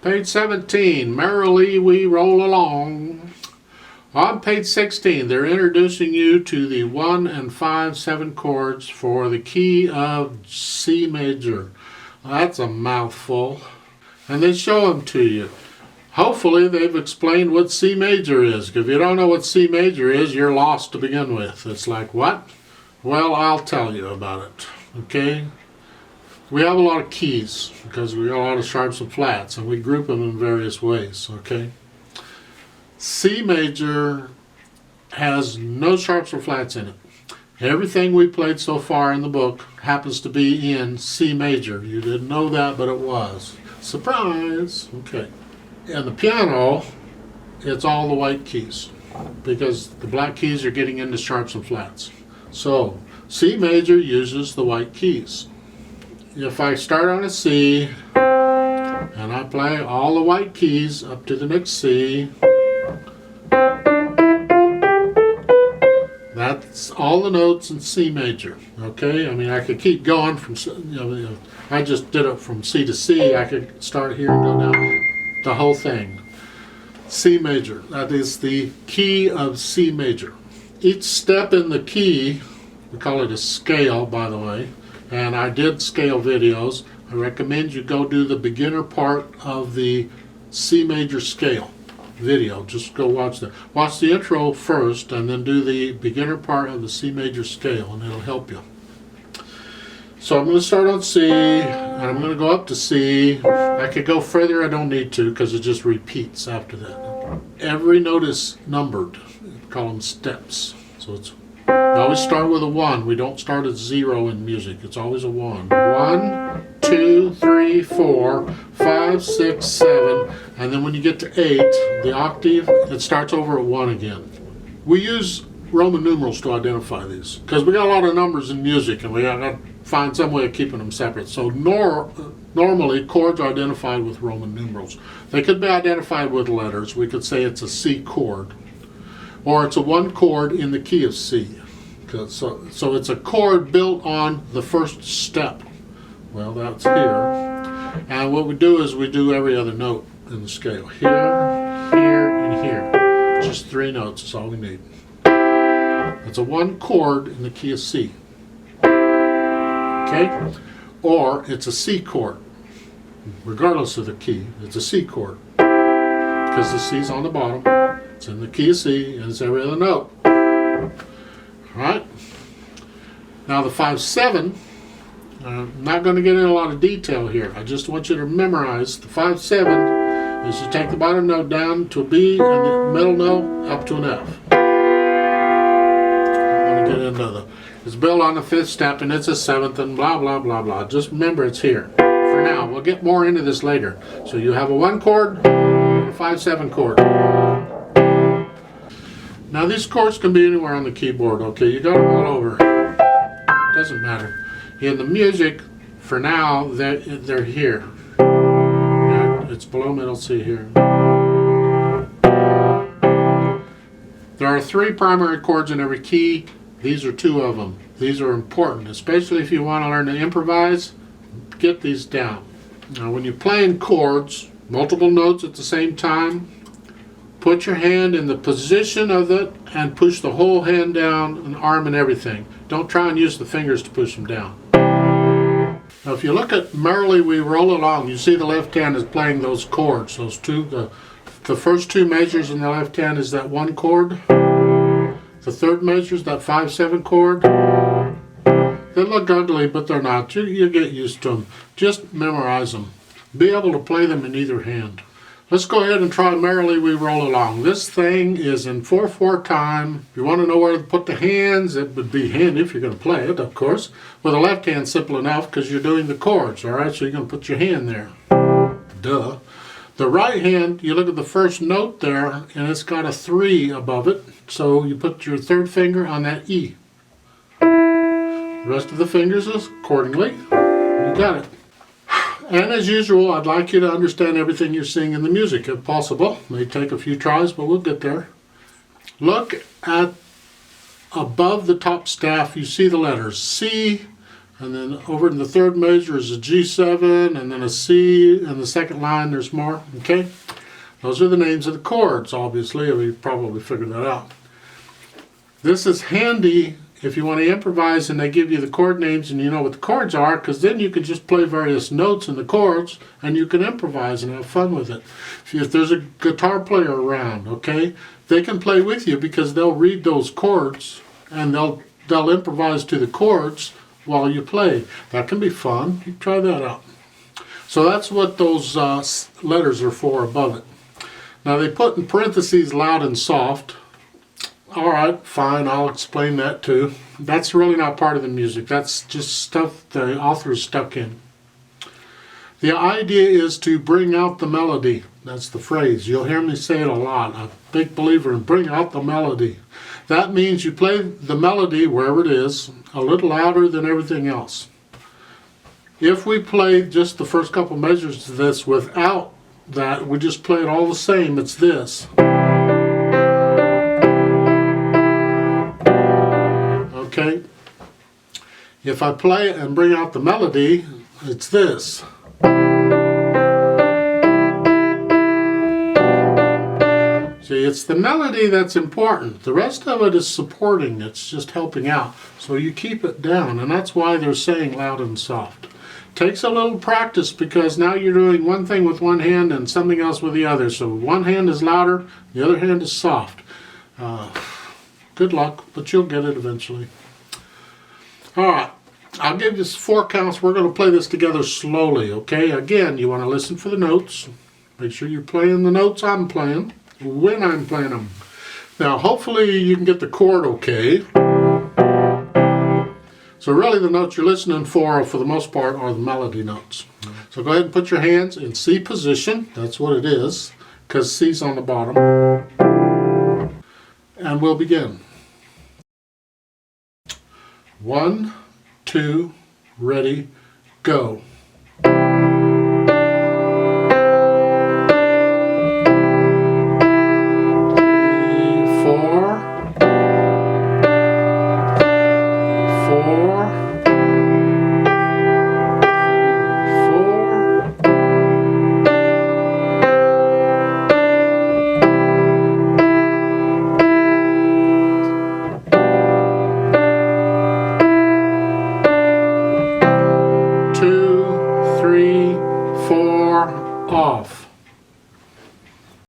Page 17, Merrily We Roll Along. On page 16, they're introducing you to the 1 and 5 7 chords for the key of C major. That's a mouthful. And they show them to you. Hopefully they've explained what C major is. If you don't know what C major is, you're lost to begin with. It's like, what? Well, I'll tell you about it. Okay? We have a lot of keys because we got a lot of sharps and flats, and we group them in various ways. Okay? C major has no sharps or flats in it. Everything we played so far in the book happens to be in C major. You didn't know that, but it was. Surprise! Okay. In the piano, it's all the white keys because the black keys are getting into sharps and flats. So, C major uses the white keys. If I start on a C and I play all the white keys up to the next C, that's all the notes in C major. Okay, I mean I could keep going from, I just did it from C to C. I could start here and go down the whole thing. C major, that is the key of C major. Each step in the key, we call it a scale, by the way, and I did scale videos. I recommend you go do the beginner part of the C major scale video. Just go watch that. Watch the intro first and then do the beginner part of the C major scale, and it'll help you. So I'm going to start on C, and I'm going to go up to C. I could go further, I don't need to, because it just repeats after that. Every note is numbered. We call them steps. So it's, we always start with a 1. We don't start at 0 in music. It's always a 1. 1, 2, 3, 4, 5, 6, 7, and then when you get to 8, the octave, it starts over at 1 again. We use Roman numerals to identify these, because we got a lot of numbers in music, and we got to find some way of keeping them separate. So normally chords are identified with Roman numerals. They could be identified with letters. We could say it's a C chord, or it's a 1 chord in the key of C. So it's a chord built on the first step. Well, that's here. And what we do is we do every other note in the scale. Here, here, and here. Just 3 notes is all we need. It's a 1 chord in the key of C. Okay? Or it's a C chord. Regardless of the key, it's a C chord. Because the C's on the bottom, it's in the key of C, and it's every other note. Alright? Now the 5-7, I'm not going to get into a lot of detail here. I just want you to memorize the 5-7 is you take the bottom note down to a B and the middle note up to an F. I want to get into the, it's built on the 5th step and it's a 7th and blah blah blah blah. Just remember it's here. For now, we'll get more into this later. So you have a 1 chord and a 5-7 chord. Now these chords can be anywhere on the keyboard, okay? You got them all over. Doesn't matter. In the music, for now, they're here. It's below middle C here. There are 3 primary chords in every key. These are 2 of them. These are important, especially if you want to learn to improvise. Get these down. Now when you're playing chords, multiple notes at the same time, put your hand in the position of it and push the whole hand down, and arm and everything. Don't try and use the fingers to push them down. Now if you look at Merrily We Roll Along, you see the left hand is playing those chords. Those 2, the first 2 measures in the left hand is that 1 chord. The 3rd measure is that 5-7 chord. They look ugly, but they're not. You get used to them. Just memorize them. Be able to play them in either hand. Let's go ahead and try Merrily We Roll Along. This thing is in 4/4 time. If you want to know where to put the hands, it would be handy if you're going to play it, of course. With the left hand, simple enough because you're doing the chords, all right? So you're going to put your hand there. Duh. The right hand, you look at the first note there, and it's got a 3 above it. So you put your 3rd finger on that E. The rest of the fingers is accordingly. You got it. And as usual, I'd like you to understand everything you're seeing in the music, if possible. May take a few tries, but we'll get there. Look at above the top staff, you see the letters C, And then over in the third measure is a G7 and then a C, and the second line there's more, okay? Those are the names of the chords, obviously. You probably figured that out. This is handy if you want to improvise and they give you the chord names and you know what the chords are, because then you can just play various notes in the chords and you can improvise and have fun with it. If there's a guitar player around, okay, they can play with you because they'll read those chords and they'll improvise to the chords while you play. That can be fun. You try that out. So that's what those letters are for above it. Now they put in parentheses loud and soft. All right, fine, I'll explain that too. That's really not part of the music. That's just stuff the author stuck in. The idea is to bring out the melody. That's the phrase. You'll hear me say it a lot. I'm a big believer in bring out the melody. That means you play the melody, wherever it is, a little louder than everything else. If we play just the first couple measures of this without that, we just play it all the same, it's this. Okay? If I play it and bring out the melody, it's this. See, it's the melody that's important. The rest of it is supporting. It's just helping out. So you keep it down, and that's why they're saying loud and soft. Takes a little practice because now you're doing one thing with one hand and something else with the other. So one hand is louder, the other hand is soft. Good luck, but you'll get it eventually. All right, I'll give you 4 counts. We're going to play this together slowly, okay? Again, you want to listen for the notes. Make sure you're playing the notes I'm playing when I'm playing them. Now, hopefully you can get the chord okay. So really the notes you're listening for the most part, are the melody notes. So go ahead and put your hands in C position. That's what it is, because C's on the bottom. And we'll begin. 1, 2, ready, go. 4,